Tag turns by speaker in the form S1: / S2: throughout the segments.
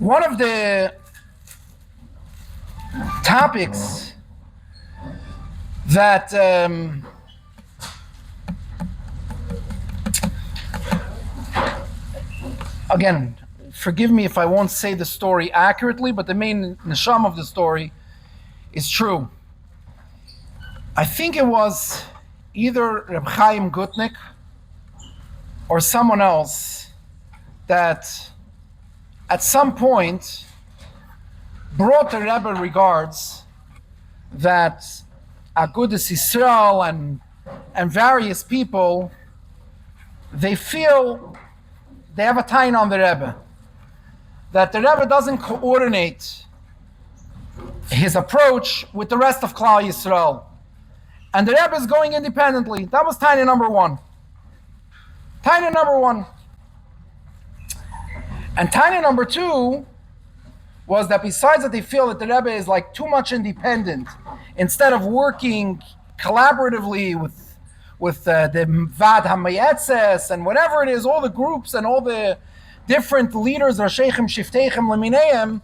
S1: One of the topics that again, forgive me if I won't say the story accurately, but the main neshama of the story is true. I think it was either Reb Chaim Gutnick or someone else that at some point brought the Rebbe regards that Agudas Yisrael and various people, they feel they have a tain on the Rebbe, that the Rebbe doesn't coordinate his approach with the rest of Klal Yisrael, and the Rebbe is going independently. That was tain number one. Tain number one. And tain number two was that besides that they feel that the Rebbe is like too much independent, instead of working collaboratively with the Vad HaMayetzes and whatever it is, all the groups and all the different leaders, Rasheichem, Shiftechem, Lemineim,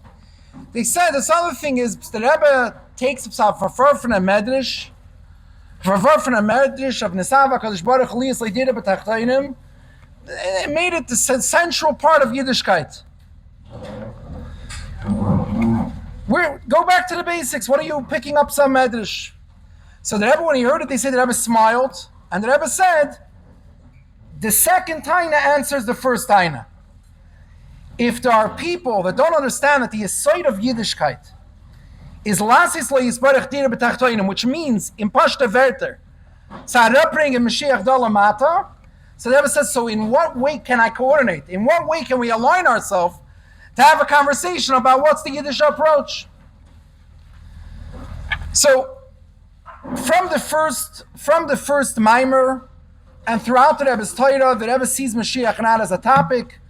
S1: they said this other thing is the Rebbe takes himself for from a medrash of Nesava Kadosh Baruch Hu Liyas Leidira B'Tachtainim. It made it the central part of Yiddishkeit. Go back to the basics. What are you picking up some medrash? So the Rebbe, when he heard it, they said the Rebbe smiled, and the Rebbe said, the second taina answers the first taina. If there are people that don't understand that the yesod of Yiddishkeit is lasis le'yisbarach dira b'tachtoinim, which means in pashta verter, tzarapring and Mashiach dalamata. So the Rebbe says, so in what way can I coordinate? In what way can we align ourselves to have a conversation about what's the Yiddish approach? So from the first mimer and throughout the Rebbe's Torah, the Rebbe sees Moshiach not as a topic,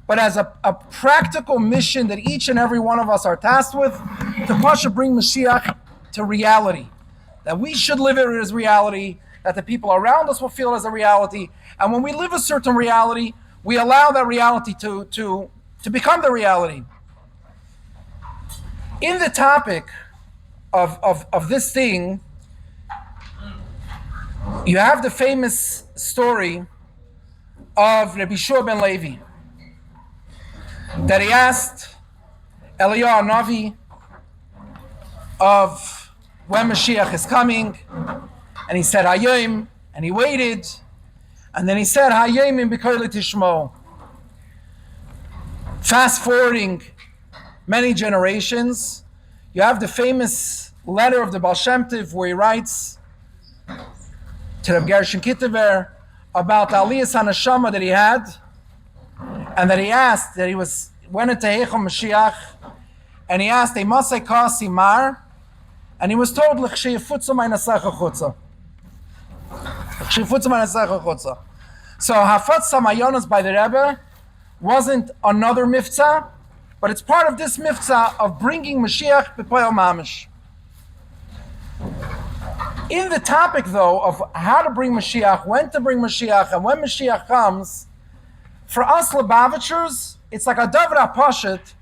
S1: but as a practical mission that each and every one of us are tasked with, to Pasha bring Moshiach to reality. That we should live it as reality, that the people around us will feel it as a reality, and when we live a certain reality, we allow that reality to become the reality. In the topic of this thing, you have the famous story of Rabbi Shua ben Levi, that he asked Eliyahu Navi of when Mashiach is coming, and he said Hayom, and he waited, and then he said Hayom b'kol tishmo. Fast forwarding many generations, you have the famous letter of the Baal Shem Tov where he writes to Reb Gershon Kittever about the Aliyas HaNeshama that he had, and that he asked, that he went into Heicham Mashiach, and he asked, Emasei Kasi Mar, and he was told, L'chsheyefutza ma'inasecha chutza. L'chsheyefutza ma'inasecha chutza. So Hafetz Hamayonos by the Rebbe wasn't another miftzah, but it's part of this miftzah of bringing Mashiach b'poyel mamish. In the topic, though, of how to bring Mashiach, when to bring Mashiach, and when Mashiach comes, for us Lubavitchers, it's like a Davra Pashat,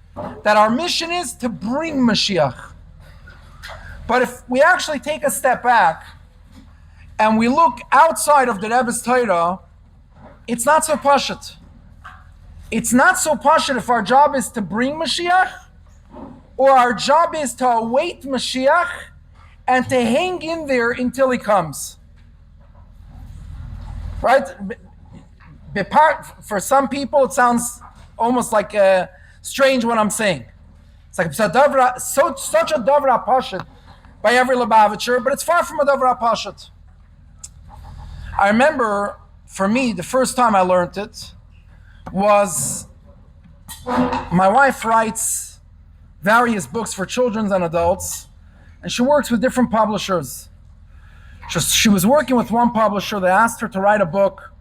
S1: that our mission is to bring Mashiach. But if we actually take a step back, and we look outside of the Rebbe's Torah, it's not so Pashat. It's not so Pashat if our job is to bring Mashiach, or our job is to await Mashiach, and to hang in there until he comes. Right? For some people, it sounds almost like strange what I'm saying. It's like such a Davra Pashat by every Lubavitcher, but it's far from a Davra Pashat. I remember, for me, the first time I learned it was my wife writes various books for children and adults, and she works with different publishers. She was working with one publisher that asked her to write a book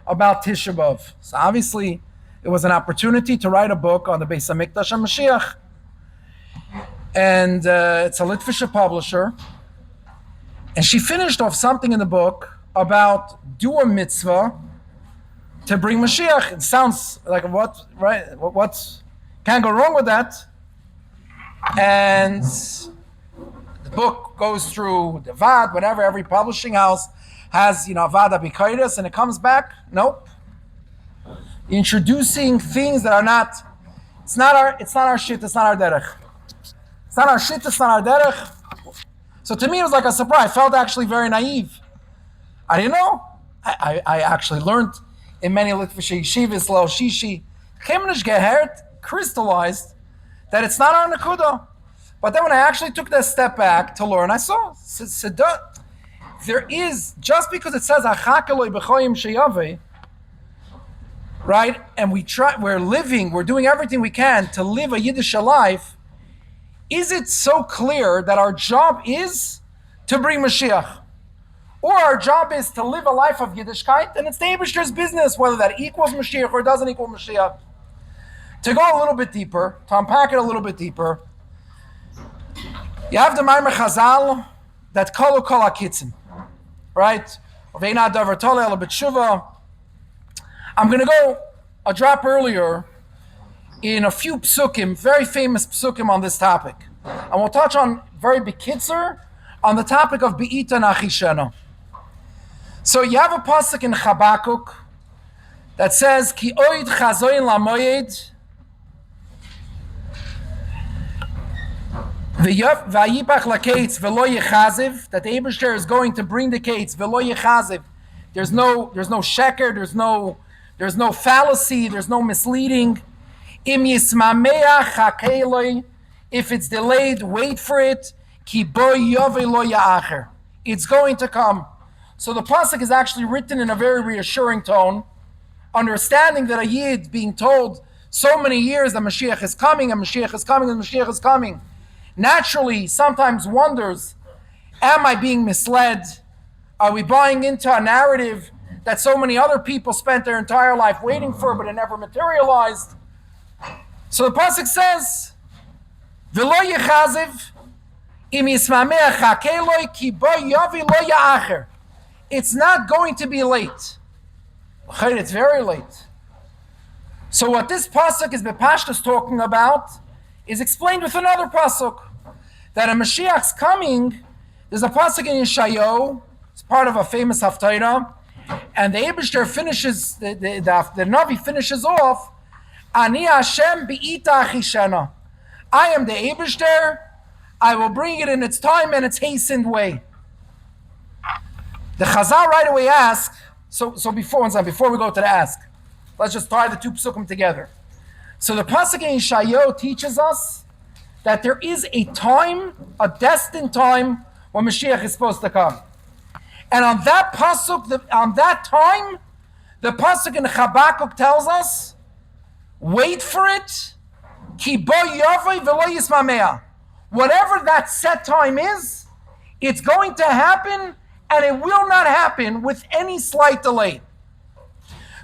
S1: about Tisha B'Av. So obviously, it was an opportunity to write a book on the Beis HaMikdash and Mashiach. And it's a Litvische publisher. And she finished off something in the book about do a mitzvah to bring Mashiach. It sounds like what, right? What's, Can't go wrong with that. And the book goes through the VAD, whatever, every publishing house has, Vada Bikaitis, and it comes back. Nope. Introducing things that are not, it's not our shit, it's not our derech. It's not our shit, it's not our derech. So to me, it was like a surprise. I felt actually very naive. I didn't know. I actually learned in many Litvische yeshivas, Lo Shishi, Chemnish Gehert, crystallized that it's not our nakuda. But then when I actually took that step back to learn, I saw there is, just because it says Achakeloi b'choyim sheyave, right? And we're doing everything we can to live a Yiddish life. Is it so clear that our job is to bring Moshiach? Or our job is to live a life of Yiddishkeit, and it's the Eibishter's business, whether that equals Mashiach or doesn't equal Mashiach. To go a little bit deeper, to unpack it a little bit deeper, you have the Maimer Chazal that kolu kol hakitzim, right? I'm going to go a drop earlier in a few psukim, very famous psukim on this topic. And we'll touch on very bekitzer on the topic of Be'ita Nachishena. So you have a pasuk in Habakkuk that says, Ki oid chazoin lamoyed v'yipach lakates v'lo yechaziv, that the Eibishter is going to bring the kates v'lo yechaziv. There's no sheker, there's no fallacy, there's no misleading. Im yismameach hakeloi, if it's delayed, wait for it. Ki bo yove lo ya'acher, it's going to come. So the pasuk is actually written in a very reassuring tone, understanding that a Yid being told so many years that Mashiach is coming, and Mashiach is coming, and Mashiach is coming, naturally sometimes wonders, am I being misled? Are we buying into a narrative that so many other people spent their entire life waiting for, but it never materialized? So the pasuk says, V'lo yechaziv, im yismameach hakeloi, ki bo yavi lo ya'acher. It's not going to be late. It's very late. So what this pasuk is Bepashtus talking about is explained with another pasuk. That a Mashiach's coming, there's a pasuk in Yeshayahu, it's part of a famous haftarah, and the Eibishter finishes, the Navi finishes off, Ani Hashem be'ita achishena. I am the Eibishter, I will bring it in its time and its hastened way. The Chazal right away ask, so before we go to the ask, let's just tie the two psukim together. So the pasuk in Yeshayahu teaches us that there is a time, a destined time, when Mashiach is supposed to come. And on that pasuk, on that time, the pasuk in Habakkuk tells us, wait for it, ki bo yavai v'lo yismamea. Whatever that set time is, it's going to happen, and it will not happen with any slight delay.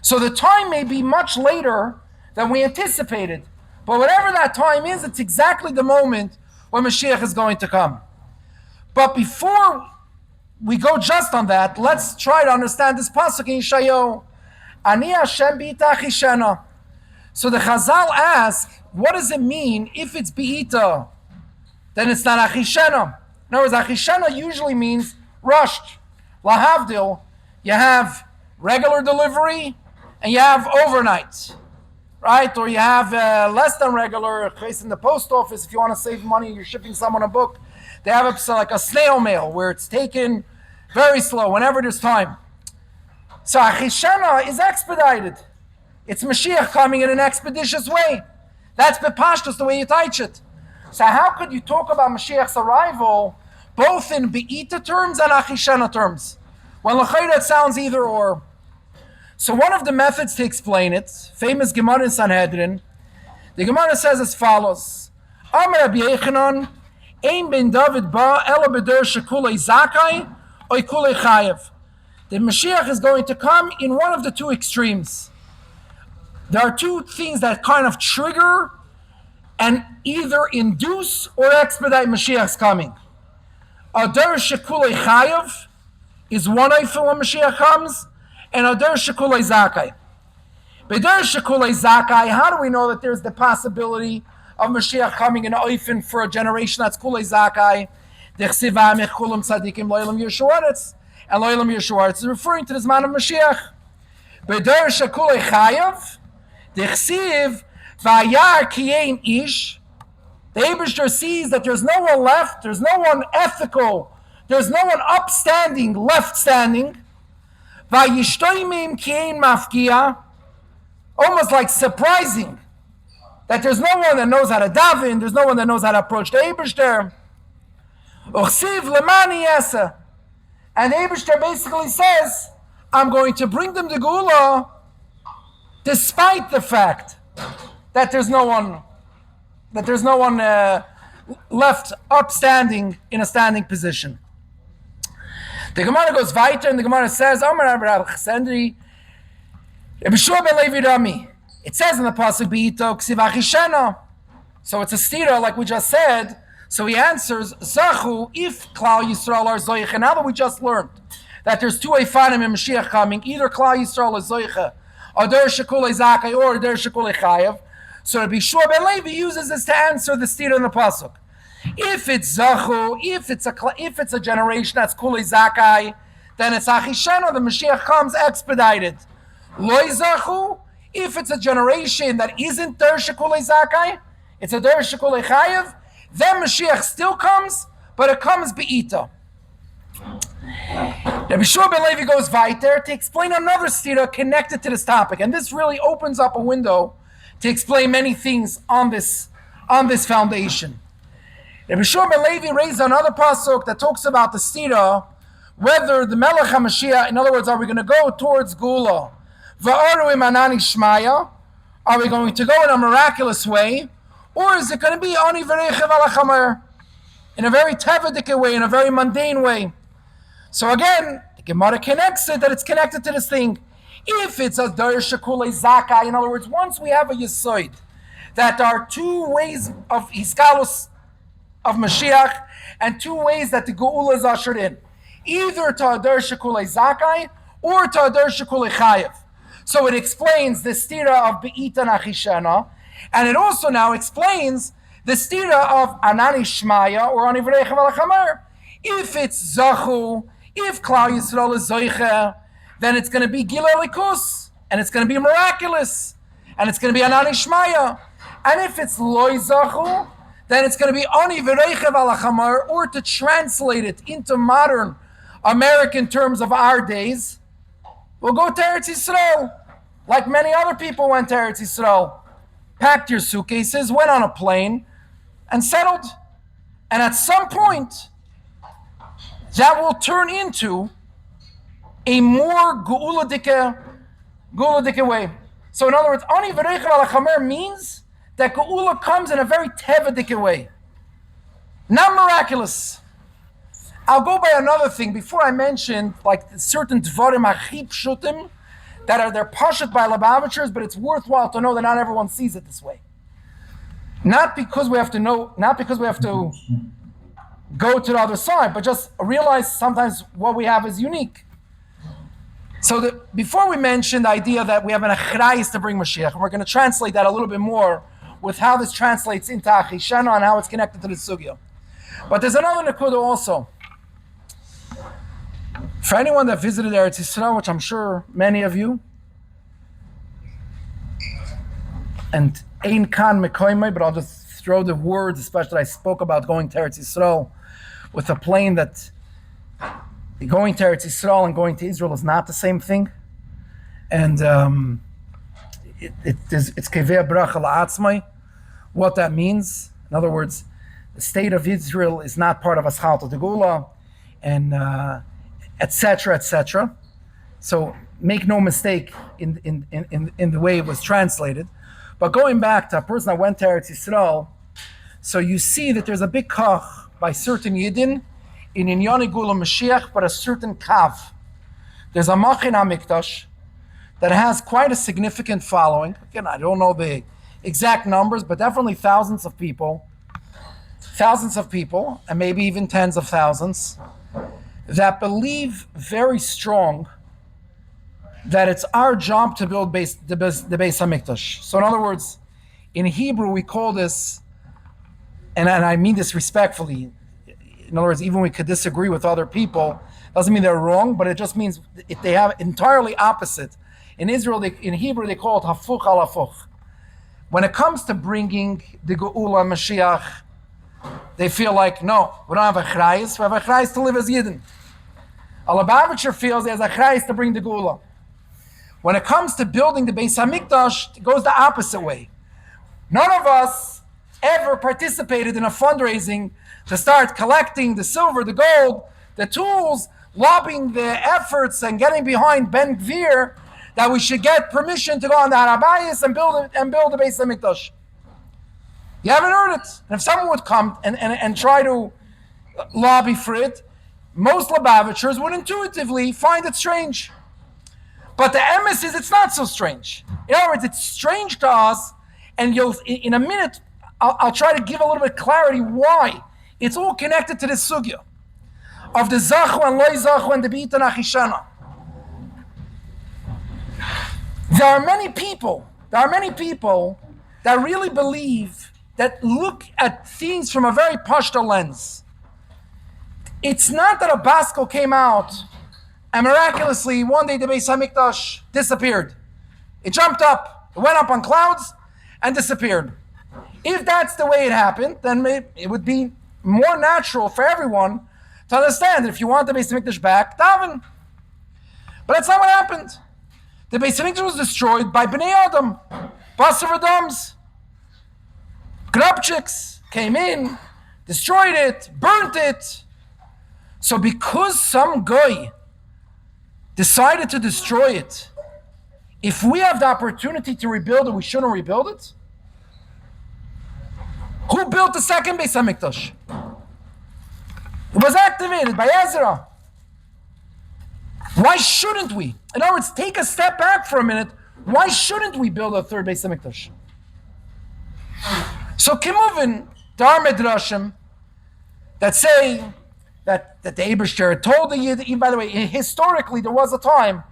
S1: So the time may be much later than we anticipated, but whatever that time is, it's exactly the moment when Mashiach is going to come. But before we go just on that, let's try to understand this pasuk in Yeshayahu. Ani Hashem be'ita achishena. So the Chazal ask, what does it mean if it's be'ita? Then it's not achishena. In other words, achishena usually means rushed. Lahavdil, you have regular delivery and you have overnight, right? Or you have less than regular, case in the post office, if you want to save money, you're shipping someone a book. They have like a snail mail where it's taken very slow whenever there's time. So achishena is expedited. It's Mashiach coming in an expeditious way. That's bepashtus, the way you teach it. So how could you talk about Mashiach's arrival both in be'ita terms and achishena terms? Well, l'chayda it sounds either or. So one of the methods to explain it, famous Gemara in Sanhedrin, the Gemara says as follows: Amar Rabbi Yechanan, Ein ben David ba ela b'der shekulei zakai oy kulei chayev. The Mashiach is going to come in one of the two extremes. There are two things that kind of trigger and either induce or expedite Mashiach's coming. Adar shekulei chayev is one eifel when Mashiach comes, and Adar shekulei zakai. B'der shekulei zakai, how do we know that there's the possibility of Mashiach coming in Oifen for a generation that's kulei zakai? Dechsiva mechulam tzadikim lo'ilam yeshuaretz. And lo'ilam yeshuaretz is referring to the Zman of Mashiach. B'der shekulei chayav, dechsiv v'ayar kiyein ish. The Eibishter sees that there's no one left, there's no one ethical, there's no one upstanding, left standing. Vayishtoimim kiyein mafkia. Almost like surprising that there's no one that knows how to daven, there's no one that knows how to approach the Eibishter. Uchsiv lemani yesa. And the Eibishter basically says, I'm going to bring them to Geula despite the fact that there's no one left upstanding in a standing position. The Gemara goes weiter and the Gemara says, it says in the pasuk Beito Ksiv Achishena. So it's a stira, like we just said. So he answers, Zachu, if Klal Yisrael are Zoicha. Now that we just learned that there's two Eifanim in Mashiach coming, either Klal Yisrael is Zoicha, or Der Shekulei Zakai, or Der Shekulei Chayav. So Rabbi Shua ben Levi uses this to answer the stira in the pasuk. If it's Zachu, if it's a generation that's Kulei Zakai, then it's Achishena, the Mashiach comes expedited. Loi Zachu, if it's a generation that isn't Der Shekulei Zakai, it's a Der Shekulei Chayav, then Mashiach still comes, but it comes Be'ita. Rabbi Shua ben Levi goes weiter to explain another stira connected to this topic, and this really opens up a window to explain many things on this foundation. Rabbi Shua ben Levi raised another pasuk that talks about the stira, whether the Melech HaMashiach, in other words, are we going to go towards Gula? Va'aru imanani shmaya? Are we going to go in a miraculous way? Or is it going to be ani v'reichev alachamer? In a very tevedike way, in a very mundane way. So again, the Gemara connects it, that it's connected to this thing. If it's a der shekulei zakai, in other words, once we have a yisoid, that there are two ways of hiskalus of Mashiach, and two ways that the Geula is ushered in. Either to a der shekulei zakai, or to a der shekulei chayev. So it explains the stira of Be'ita Nachishena, and it also now explains the stira of Anani Shmaya or Ani V'reicha V'alachamer. If it's Zachu, if Klal Yisrael is Zoicha, then it's going to be Gila Likus, and it's going to be miraculous, and it's going to be Anani Shmaya. And if it's Loi Zachu, then it's going to be Ani V'reicha V'alachamer, or to translate it into modern American terms of our days, we'll go to Eretz Yisrael, like many other people went to Eretz Yisrael. Packed your suitcases, went on a plane, and settled. And at some point, that will turn into a more Geula Dike way. So in other words, Ani V'reicha V'alachamer means that Geula comes in a very Tevedike way. Not miraculous. I'll go by another thing. Before I mentioned like certain Dvarim Achip Shutim, they're pashat by Lubavitchers, but it's worthwhile to know that not everyone sees it this way. Not because we have to go to the other side, but just realize sometimes what we have is unique. So before we mention the idea that we have an achrayis to bring Mashiach, and we're going to translate that a little bit more with how this translates into Achishana and how it's connected to the Sugya. But there's another Nakuda also. For anyone that visited Eretz Yisrael, which I'm sure many of you, and Ein Kan Mekoimai, but I'll just throw the words, especially that I spoke about going to Eretz Yisrael with a plane, that going to Eretz Yisrael and going to Israel is not the same thing. And it's Kevei Bracha La'atzmai, what that means. In other words, the state of Israel is not part of Aschalta Tegula, and etc., etc. So make no mistake in the way it was translated. But going back to a person that went to Eretz Yisrael, so you see that there's a big kach by certain Yidden in Inyani Gula Mashiach, but a certain kav. There's a Machin HaMikdash that has quite a significant following. Again, I don't know the exact numbers, but definitely thousands of people, and maybe even tens of thousands, that believe very strong that it's our job to build the Beis Hamikdash. So in other words, in Hebrew we call this, and I mean this respectfully, in other words, even we could disagree with other people, doesn't mean they're wrong, but it just means they have entirely opposite. In Israel, in Hebrew, they call it hafuch al hafuch. When it comes to bringing the Geula Mashiach, they feel like, no, we don't have a chrayis, we have a chrayis to live as Yidden. A Lubavitcher feels he has a chrayis to bring the Geula. When it comes to building the Beis Hamikdash, it goes the opposite way. None of us ever participated in a fundraising to start collecting the silver, the gold, the tools, lobbying the efforts and getting behind Ben Gvir that we should get permission to go on the Harabayis and build the Beis Hamikdash. You haven't heard it. And if someone would come and try to lobby for it, most Lubavitchers would intuitively find it strange. But the emes is it's not so strange. In other words, it's strange to us, and in a minute, I'll try to give a little bit of clarity why. It's all connected to this sugya of the zachu and loy zachu and the beita nachishana. There are many people that really believe, that look at things from a very pashta lens. It's not that a baskel came out and miraculously one day the Beis Hamikdash disappeared. It jumped up, it went up on clouds and disappeared. If that's the way it happened, then it would be more natural for everyone to understand that if you want the Beis Hamikdash back, daven. But that's not what happened. The Beis Hamikdash was destroyed by Bnei Adam, Basar Adams. Grabchiks came in, destroyed it, burnt it. So because some guy decided to destroy it, if we have the opportunity to rebuild it, we shouldn't rebuild it? Who built the second Beis Hamikdash? It was activated by Ezra. Why shouldn't we? In other words, take a step back for a minute. Why shouldn't we build a third Beis Hamikdash? So Kimuvin, there are Midrashim that say that the Eibishter told the Yid, by the way, historically there was a time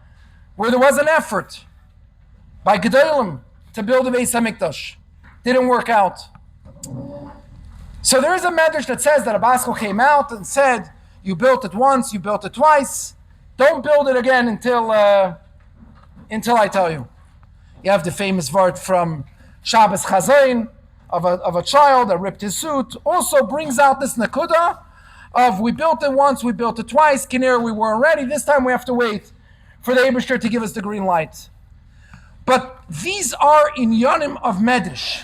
S1: where there was an effort by Gedolim to build a Beis Hamikdash. Didn't work out. So there is a medrash that says that a baskel came out and said, you built it once, you built it twice, don't build it again until I tell you. You have the famous word from Shabbos Chazain of a child that ripped his suit, also brings out this nakuda of we built it once, we built it twice, Kinir, we weren't ready, this time we have to wait for the Eibishter to give us the green light. But these are inyanim of medrash.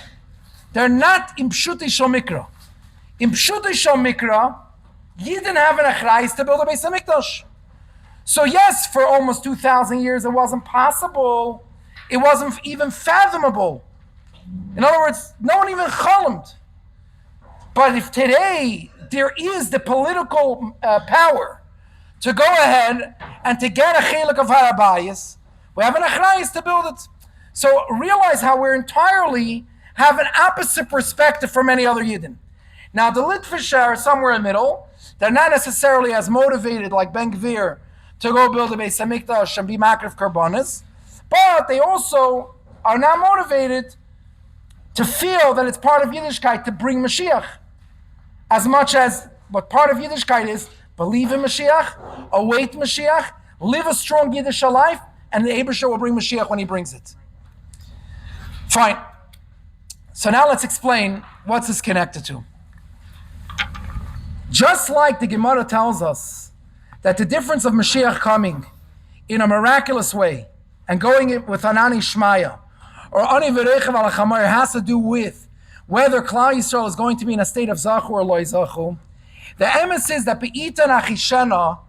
S1: They're not impshutei shel mikra. Impshutei shel mikra, you didn't have an achrayis to build a Beis Hamikdash. So yes, for almost 2,000 years it wasn't possible. It wasn't even fathomable. In other words, no one even chalamed. But if today there is the political power to go ahead and to get a chelik of harabayis, we have an achrayis to build it. So realize how we're entirely have an opposite perspective from any other Yidden. Now the Litvisha are somewhere in the middle. They're not necessarily as motivated like Ben Gvir to go build a Beis Hamikdash and be makriv karbanis, but they also are not motivated to feel that it's part of Yiddishkeit to bring Mashiach, as much as what part of Yiddishkeit is believe in Mashiach, await Mashiach, live a strong Yiddish life, and the Eibusher will bring Mashiach when he brings it. Fine. So now let's explain what's this connected to. Just like the Gemara tells us that the difference of Mashiach coming in a miraculous way and going it with Anani Shmaya or Ani V'Rechav Al HaChamar has to do with whether Klal Yisrael is going to be in a state of Zachu or Loi Zachu, the emes is that Be'ita and Achishena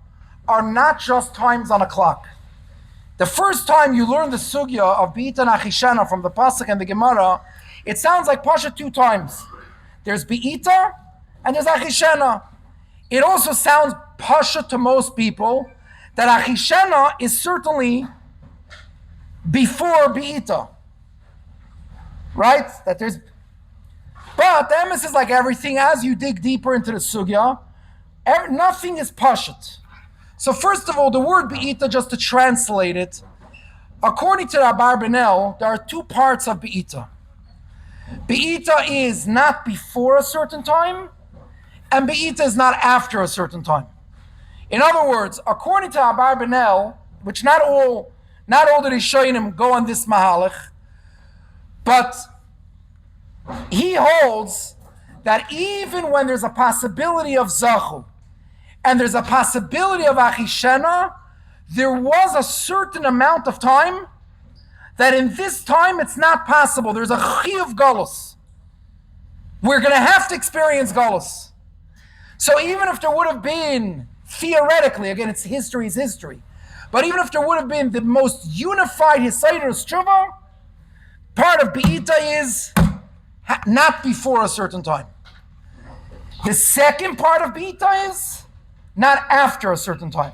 S1: are not just times on a clock. The first time you learn the sugya of Be'ita and Achishena from the Pasuk and the Gemara, it sounds like Pasha two times. There's Be'ita and there's Achishena. It also sounds Pasha to most people that Achishena is certainly before Be'ita. Right? But the emes is like everything, as you dig deeper into the sugya, nothing is Pashat. So first of all, the word Be'ita, just to translate it, According to Rabbi Mendel, there are two parts of Be'ita. Be'ita is not before a certain time, and Be'ita is not after a certain time. In other words, according to Rabbi Mendel, which not all the Rishonim go on this mahalach, but he holds that even when there's a possibility of zachu, and there's a possibility of achishena, there was a certain amount of time that in this time it's not possible. There's a chiyuv galus. We're going to have to experience galus. So even if there would have been, theoretically, again, it's history is history, but even if there would have been the most unified Hisaydus Tshuva, part of Be'ita is not before a certain time. The second part of Be'ita is not after a certain time.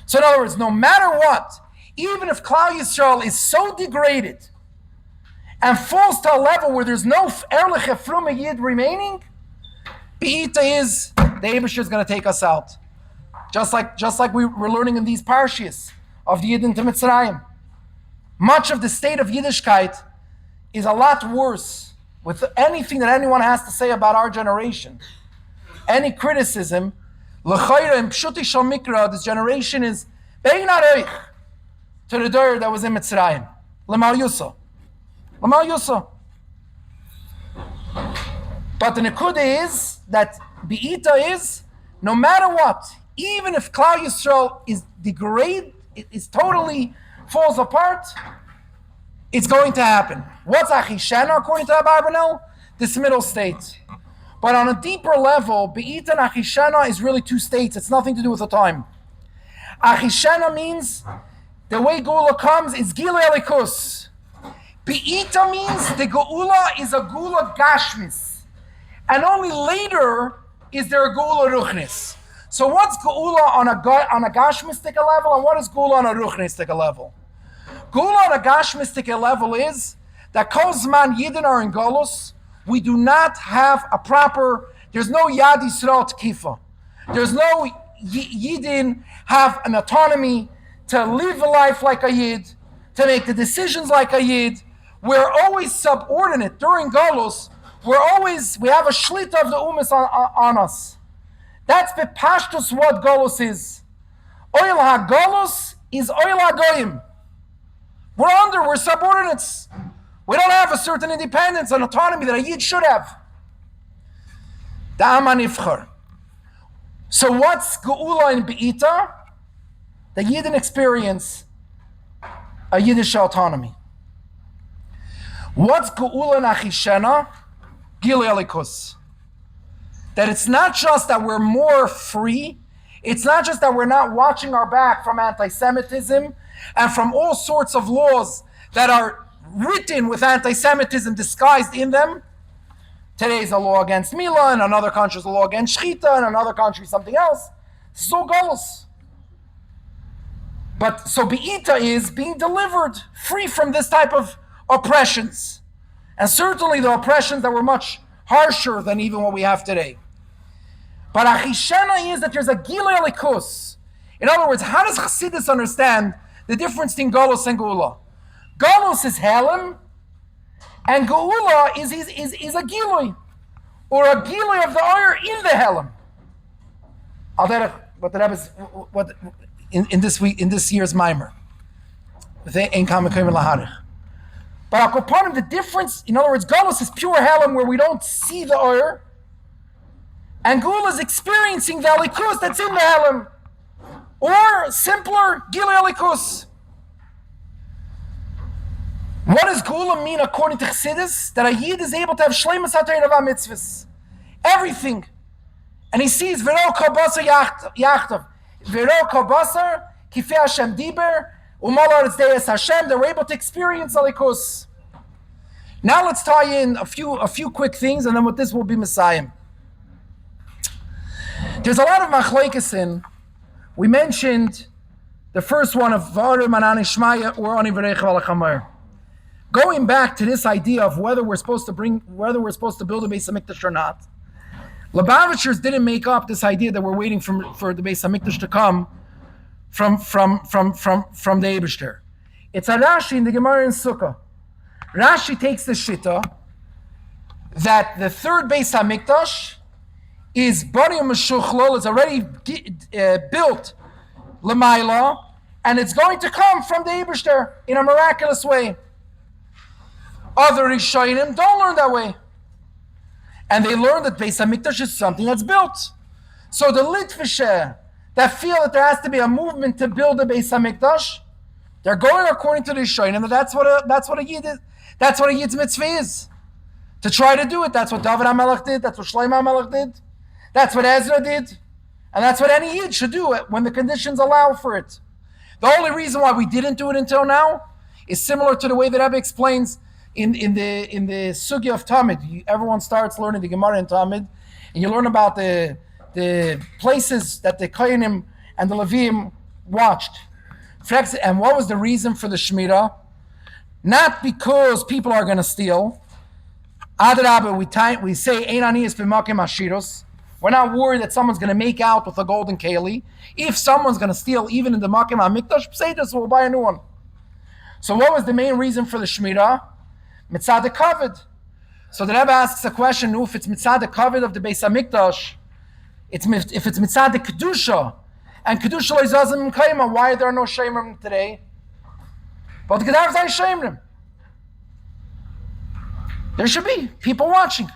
S1: So in other words, no matter what, even if Klal Yisrael is so degraded and falls to a level where there's no Erlich Efrum Yid remaining, Be'ita is the Eibusher is going to take us out. Just like we're learning in these parshas of the Yidden to Mitzrayim. Much of the state of Yiddishkeit is a lot worse with anything that anyone has to say about our generation. Any criticism, L'chayra and Pshuti Shal Mikra, this generation is Bein Areich to the Dor that was in Mitzrayim. L'mal Yusa. L'mal Yusa. But the Nekuda is that Be'ita is, no matter what, even if Klal Yisrael is degraded, it is totally falls apart, it's going to happen. What's Achishena according to Rabbi Mendel? This middle state. But on a deeper level, Be'ita and Achishena is really two states. It's nothing to do with the time. Achishena means the way Geula comes is Gila Elikus. Be'ita means the Geula is a Geula Gashmis. And only later is there a Geula Ruchnis. So what's Geula on a Gashmistic level and what is Geula on a Ruchnistic level? Geula on a Gashmistic level is that Kol Zman Yidden are in Golus. We do not have a proper, there's no Yad Yisrael Tkifa. There's no Yidden have an autonomy to live a life like a Yid, to make the decisions like a Yid. We're always subordinate. During Golus, we have a shlita of the Umas on us. That's bepashtus what Golus is. Oil HaGolus is Oil HaGoyim. We're subordinates. We don't have a certain independence and autonomy that a Yid should have. Da'am HaNivchar. So what's Geula in Be'ita? The Yidden experience a Yiddish autonomy. What's Geula in Achishena? Gil Elikus. That it's not just that we're more free, it's not just that we're not watching our back from anti-Semitism and from all sorts of laws that are written with anti-Semitism disguised in them. Today is a law against Mila, in another country is a law against Shchita, in another country something else. So goes. But so Be'ita is being delivered free from this type of oppressions. And certainly the oppressions that were much harsher than even what we have today. But Achishena is that there's a Gila Elikus. In other words, how does Chassidus understand the difference between Golus and Geula? Golus is Helem, and Geula is a Gilui, or a Gilui of the Oyer in the Helem. What the Rebbe is, what in this year's Maimer. But Akopanim, the difference, in other words, Golus is pure Helem where we don't see the Oyer, and Geula is experiencing the Elikus that's in the Helem, or simpler Gilui Elikus. What does Geula mean according to Chassidus? That a Yid is able to have Shleimus HaTorah mitzvahs. Everything. And he sees V'ro kol basar yachtav. V'ro kol basar kifei Hashem diber u'mal haaretz de'es Hashem. They were able to experience Elikus. Now let's tie in a few quick things, and then with this will be Messiah. There's a lot of machlokes in. We mentioned the first one of V'arim Anan Ishmaya or Ani V'reich V'alachamar. Going back to this idea of whether we're supposed to build a Beis Hamikdash or not, Lubavitchers didn't make up this idea that we're waiting for the Beis Hamikdash to come from the Eibishter. It's a Rashi in the Gemara in Sukkah. Rashi takes the Shitta that the third Beis HaMikdash is Bari Meshuchlol, is already built L'mayla, and it's going to come from the Eibishter in a miraculous way. Other Rishonim don't learn that way. And they learn that Beis HaMikdash is something that's built. So the Litvisher that feel that there has to be a movement to build a Beis HaMikdash, they're going according to the Rishonim, and that's what a Yid is. That's what a Yid's mitzvah is. To try to do it. That's what David HaMelech did. That's what Shlomo HaMelech did. That's what Ezra did. And that's what any Yid should do when the conditions allow for it. The only reason why we didn't do it until now is similar to the way that Rabbi explains in the Sugya of Tamid. Everyone starts learning the Gemara in Tamid, and you learn about the places that the Kohanim and the Levim watched. And what was the reason for the Shemirah? Not because people are going to steal. Adrabah, we say, Ein aniyos b'makim ashiros. We're not worried that someone's going to make out with a golden keli. If someone's going to steal even in the Makim HaMikdash, say this, we'll buy a new one. So what was the main reason for the Shemirah? Mitzad HaKavod. So the Rebbe asks a question, if it's Mitzad HaKavod of the Beis HaMikdash, if it's Mitzad HaKedusha, and Kedusha lo yizazim m'kayma, why there are no Shemrim today? But the Gedav Zay Shemrim. There should be people watching.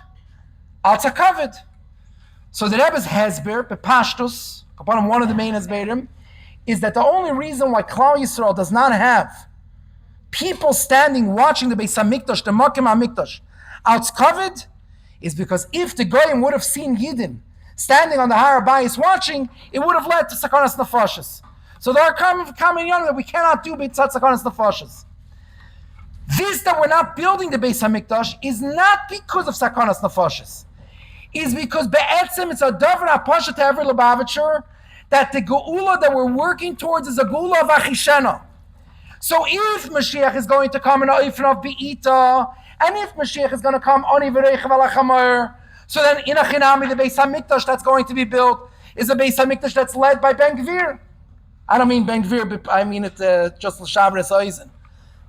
S1: Al Tzakavod. So the Rebbe's Hezber, Bepashtus, upon one of the main Hezberim, is that the only reason why Klal Yisrael does not have people standing watching the Beis HaMikdash, the Makim HaMikdash, Al Tzakavod, is because if the Goyim would have seen Yidden standing on the Har HaBayis watching, it would have led to Sakanas Nefashis. So there are common young that we cannot do Beitzat Sakanas Nefashis. This that we're not building the Beis HaMikdash is not because of Sakanas Nefashis. Is because be'etzim it's a davar hapasha to every Lubavitcher that the geula that we're working towards is a geula of achishena. So if Moshiach is going to come in Oifren of Be'ita, and if Moshiach is going to come Oni V'reichav Alachamar, so then in Achinami the Beis HaMikdash that's going to be built is a Beis HaMikdash that's led by Ben Gvir. I don't mean Ben Gvir, but I mean it just L'Shavres Eisen.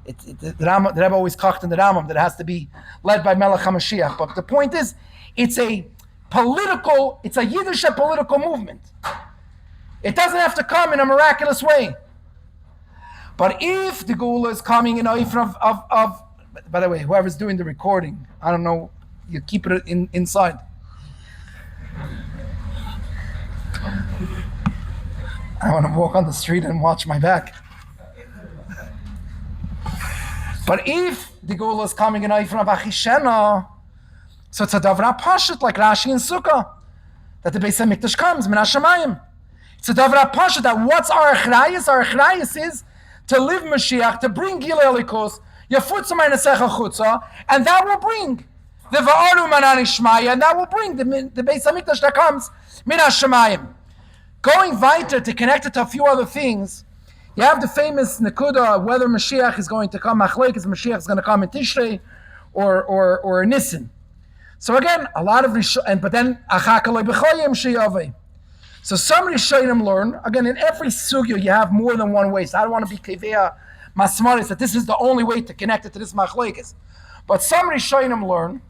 S1: The Rebbe always kocht in the Rambam that it has to be led by Melech HaMashiach. But the point is, it's a Yiddish political movement. It doesn't have to come in a miraculous way. But if the Geula is coming in Oifren of by the way, whoever's doing the recording, I don't know, you keep it inside. I want to walk on the street and watch my back. But if the Geula is coming in Oifren of Achishena, so it's a davar pashut like Rashi and Sukkah, that the Beis HaMikdash comes min hashamayim. It's a davar pashut that what's our achrayus? Our achrayus is to live Mashiach, to bring Gilei Elikos, Yafutza Ma'anesecha Chutza, and that will bring the Va'aru Manani Shmaya, and that will bring the Beis HaMikdash that comes min hashamayim. Going weiter to connect it to a few other things, you have the famous Nekuda whether Mashiach is going to come, Machlekes Mashiach is going to come in Tishrei or Nisan. So again, a lot of but then achakaloi b'choyim sheyavei. So some Rishonim learn again in every sugya you have more than one way. So I don't want to be kevea masmaris that this is the only way to connect it to this machlekes. But some Rishonim learn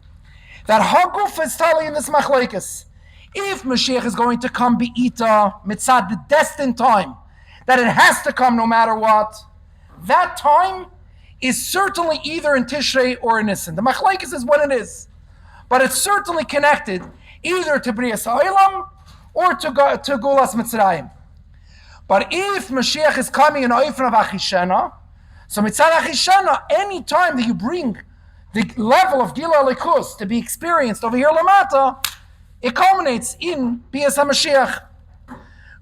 S1: that haguf is tali in this machlekes. If Mashiach is going to come be'ita mitzad the destined time, that it has to come no matter what, that time is certainly either in Tishrei or in Nisan. The machlekes is what it is. But it's certainly connected either to Brias Ha'olam or to Gulas Mitzrayim. But if Mashiach is coming in Oifren of Achishena, so Mitzad Achishena, any time that you bring the level of Gila Likus to be experienced over here Lamata, it culminates in Bias HaMashiach.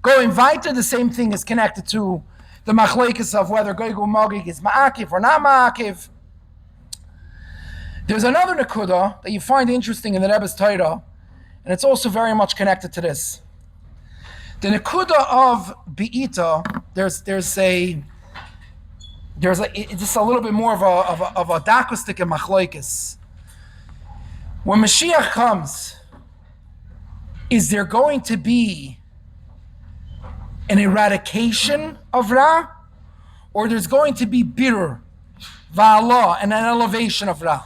S1: Going weiter, the same thing is connected to the machlekes of whether Goygu Mogig is Ma'akiv or not Ma'akiv. There's another nekuda that you find interesting in the Rebbe's Torah, and it's also very much connected to this. The nekuda of Be'ita, there's just a little bit more of a dakustik and machlokes. When Mashiach comes, is there going to be an eradication of Ra, or there's going to be birur, va'ala, and an elevation of Ra.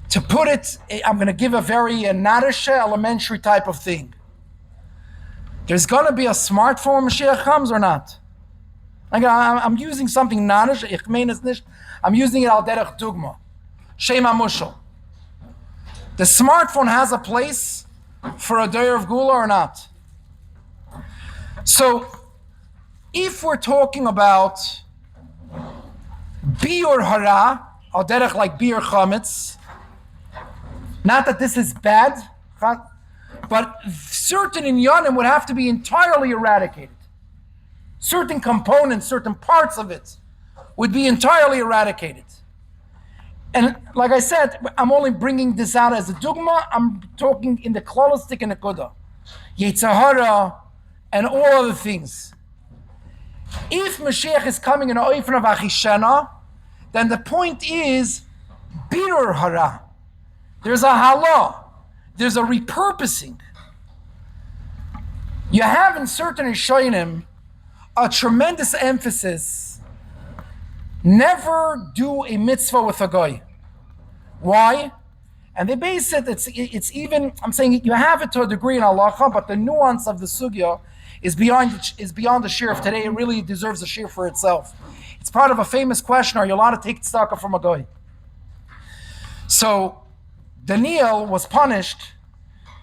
S1: To put it, I'm going to give a very nadisha, elementary type of thing. There's going to be a smartphone when Mashiach comes or not? I'm using something nadish, ich meine es nicht. I'm using it al derech dugma. Shema mushal. The smartphone has a place for a doyer of gula or not? So, if we're talking about biur hara, al derech like biur chametz, not that this is bad, but certain inyanim would have to be entirely eradicated. Certain components, certain parts of it would be entirely eradicated. And like I said, I'm only bringing this out as a dugma. I'm talking in the klolistic and the kuda. Yetzahara and all other things. If Mashiach is coming in a oifen of achishena, then the point is birur hara. There's a halah. There's a repurposing. You have in certain Rishonim a tremendous emphasis. Never do a mitzvah with a goy. Why? And they base it, it's even, I'm saying you have it to a degree in halacha, but the nuance of the sugya is beyond the shir of today. It really deserves a shir for itself. It's part of a famous question, are you allowed to take tzedakah from a goy? So, Daniel was punished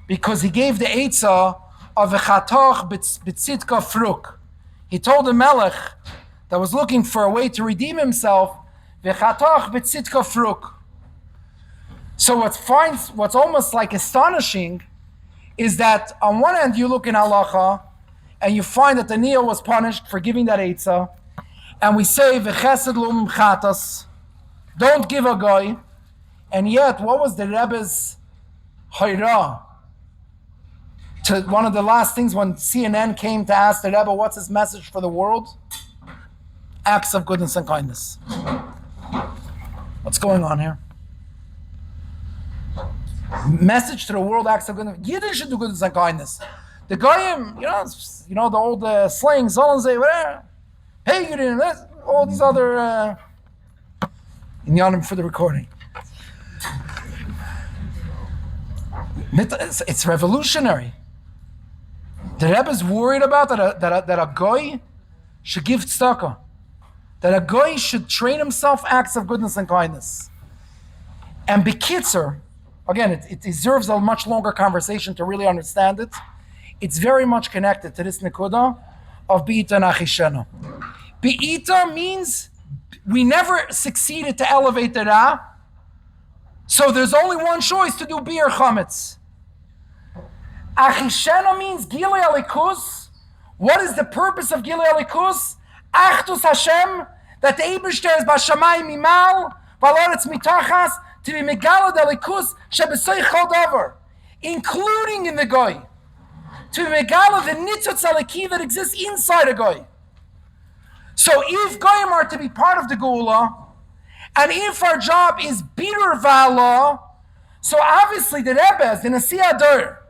S1: because he gave the eitzah of a chatach b'tzitka fruk. He told the melech that was looking for a way to redeem himself, v'chatach b'tzitka fruk. So what's almost like astonishing is that on one hand you look in halacha and you find that Daniel was punished for giving that eitzah, and we say v'chesed lum chatas, don't give a goy. And yet, what was the Rebbe's hayra? To one of the last things when CNN came to ask the Rebbe, what's his message for the world? Acts of goodness and kindness. What's going on here? Message to the world, acts of goodness. Yidden should do goodness and kindness. The Goyim, you know the old slang, Zelle, whatever. Hey, Yidden, all these other inyanim for the recording. It's revolutionary. The Rebbe is worried about that a goy should give tzedakah. That a goy should train himself acts of goodness and kindness. And bekitzer, again, it deserves a much longer conversation to really understand it. It's very much connected to this nekuda of bi'ita and achishena. Bi'ita means we never succeeded to elevate the Ra, so there's only one choice to do biur chametz. Achishena means Gilui Alikus. What is the purpose of Gilui Alikus? Achdus Hashem, that the Eibishter is Bashamay Mimal, Valoretz Mitachas, to be Megalad Alikus, Shebesoy Chol Davar, including in the Goy. To be Megalad the Nitzotz Aliki that exists inside a Goy. So if Goyim are to be part of the Geula, and if our job is Birur Va'ala, so obviously the Rebbe, the Nasi Ador,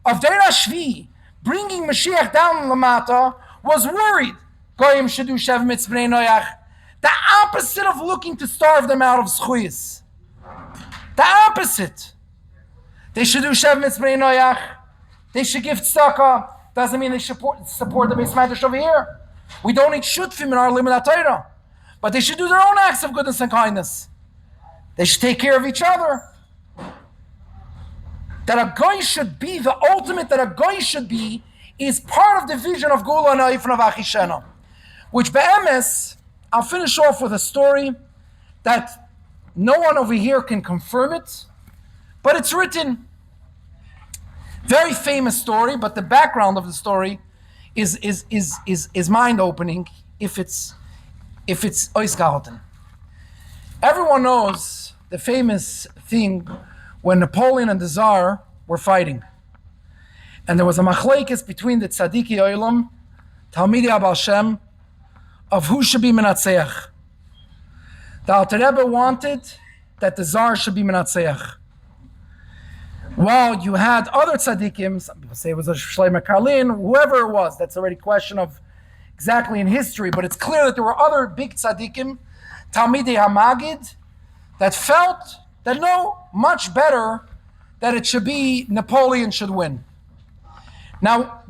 S1: of Deir HaShvi, bringing Mashiach down in Lamata, was worried. Goyim should do Shev Mitzvah Noach. The opposite of looking to starve them out of Schuyas. The opposite. They should do Shev Mitzvah Noach. They should give tzedakah. Doesn't mean they should support the Beis Medrash over here. We don't need shutfim in our limud HaTorah. But they should do their own acts of goodness and kindness. They should take care of each other. That a goy should be, the ultimate that a goy should be, is part of the vision of Gula and Ha'ifan of Achishena. Which be'emes, I'll finish off with a story that no one over here can confirm it, but it's written. Very famous story, but the background of the story is mind-opening if it's oisgehalten. Everyone knows the famous thing when Napoleon and the Tsar were fighting. And there was a machlekes between the Tzadiki Olam, Talmidei Abal Shem, of who should be Menatzeach. The Alter Rebbe wanted that the Tsar should be Menatzeach. While you had other tzaddikim, some people say it was a Shlomo Karlin, whoever it was, that's already a question of exactly in history, but it's clear that there were other big tzaddikim, Talmidei HaMagid, that felt that no, much better that it should be Napoleon should win. Now,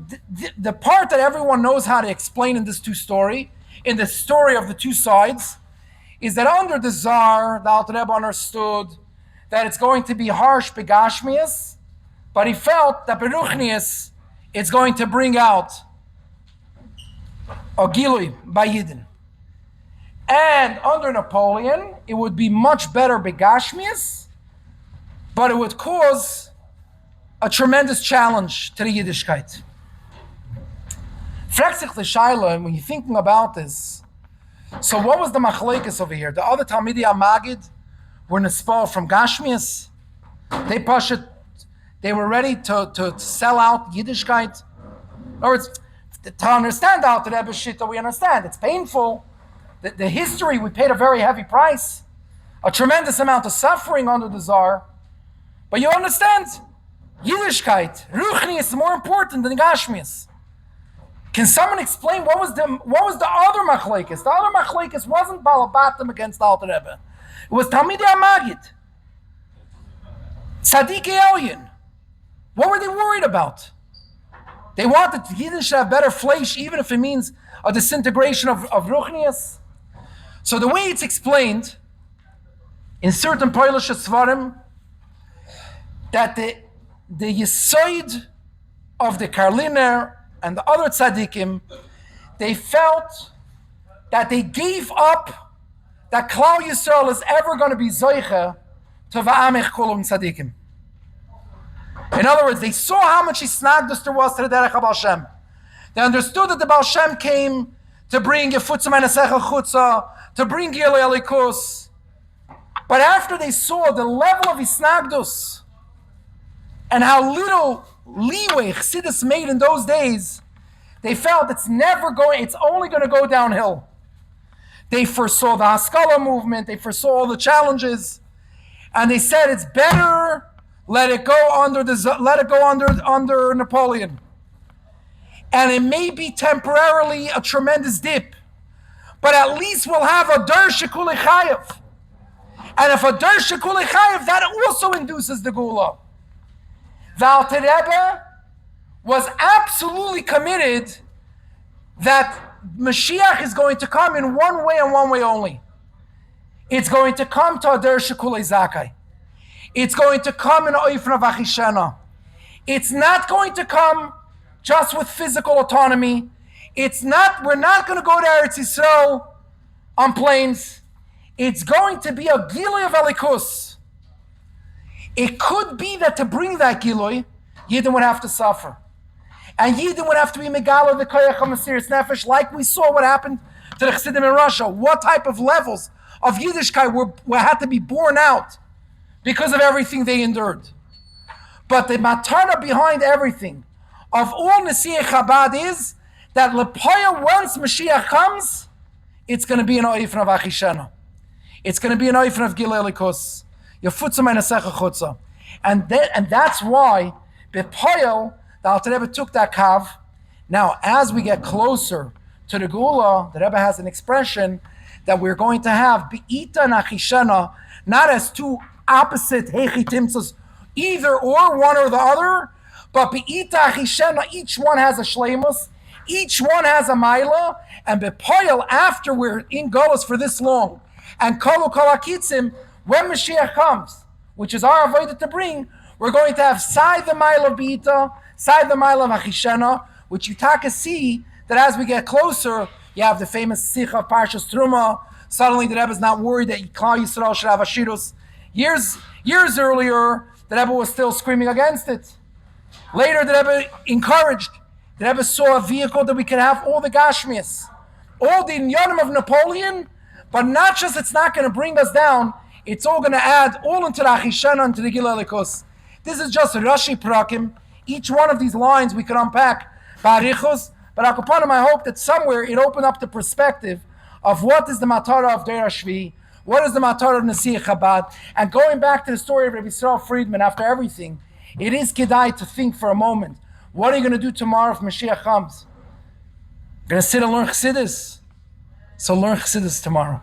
S1: the part that everyone knows how to explain in this in the story of the two sides, is that under the Tsar, the Alter Rebbe understood that it's going to be harsh begashmias, but he felt that beruchnias, it's going to bring out a gilui by Yidden. And under Napoleon, it would be much better begashmias, but it would cause a tremendous challenge to the Yiddishkeit. Fragt sich the Shaila, when you're thinking about this, so what was the machlekes over here? The other Talmidei HaMagid were nispal from Gashmias. They were ready to sell out Yiddishkeit. In other words, to understand out the Rebbe Shita, we understand. It's painful. The history, we paid a very heavy price. A tremendous amount of suffering under the Tsar. But you understand, Yiddishkeit, Ruchni is more important than Gashmias. Can someone explain what was the other machlekes? The other machlekes wasn't Balabatim against Alter Rebbe. It was Talmidei HaMagid. Tzadikei Elyon. What were they worried about? They wanted Yidden to have better flesh, even if it means a disintegration of Ruchnias. So the way it's explained in certain Polish Svarim, that the Yesod of the Karliner and the other tzaddikim, they felt that they gave up that Klal Yisrael is ever going to be zoicha to va'amech kolum tzaddikim. In other words, they saw how much isnagdus there was to the derech HaBaal Shem. They understood that the Baal Shem came to bring Yefutzah Menasecha Chutza, to bring Gilui Elikus. But after they saw the level of isnagdus and how little leeway Chassidus made in those days, they felt it's only going to go downhill. They foresaw the Haskalah movement, they foresaw all the challenges, and they said it's better let it go under Napoleon. And it may be temporarily a tremendous dip, but at least we'll have a Der Shekuli Chayev. And if a Der Shekuli Chayev, that also induces the Gula. The Alter Rebbe was absolutely committed that Moshiach is going to come in one way and one way only. It's going to come to Ader Shekulei Zakai. It's going to come in Oifna of Achishena. It's not going to come just with physical autonomy. We're not going to go to Eretz Yisrael on planes. It's going to be a Gilui of Elikus. It could be that to bring that Gilui, Yidden would have to suffer. And Yidden would have to be Megala the Koyach HaMesiris Nefesh, like we saw what happened to the Chassidim in Russia. What type of levels of Yiddishkeit had to be borne out because of everything they endured. But the matana behind everything of all Nesiach Chabad is that Lepoya, once Mashiach comes, it's going to be an Oifn of Achishena. It's going to be an Oifn of Gilui Elikus. Yefutzah Menasecha Chutza. And that's why Bepoyel, the Alter Rebbe took that kav. Now, as we get closer to the Gula, the Rebbe has an expression that we're going to have Be'ita and Achishena, not as two opposite Hechitimtzas, either or, one or the other, but Be'ita Achishena, each one has a shleimus, each one has a maila, and Bepoyel, after we're in Golos for this long, and Kolu Kol HaKitzim, when Mashiach comes, which is our avodah to bring, we're going to have Sai the mile of Be'ita, Sai the mile of Achishena, which you taka see that as we get closer, you have the famous Sicha of Parshas Truma. Suddenly the Rebbe is not worried that Klal Yisrael should have Ashirus. Years earlier, the Rebbe was still screaming against it. Later, the Rebbe encouraged. The Rebbe saw a vehicle that we could have all the Gashmias, all the Inyanim of Napoleon, but not just it's not going to bring us down, it's all going to add all into the Achishana, into the Gilui Elikus. This is just Rashi Prakim. Each one of these lines we could unpack Barichos, but Akapanim, I hope that somewhere it opened up the perspective of what is the Matara of Deir Shvi, what is the Matara of Nesiach Chabad, and going back to the story of Rabbi Yisrael Friedman, after everything, it is Kedai to think for a moment, what are you going to do tomorrow if Mashiach comes? Gonna sit and learn Chassidus. So learn Chassidus tomorrow.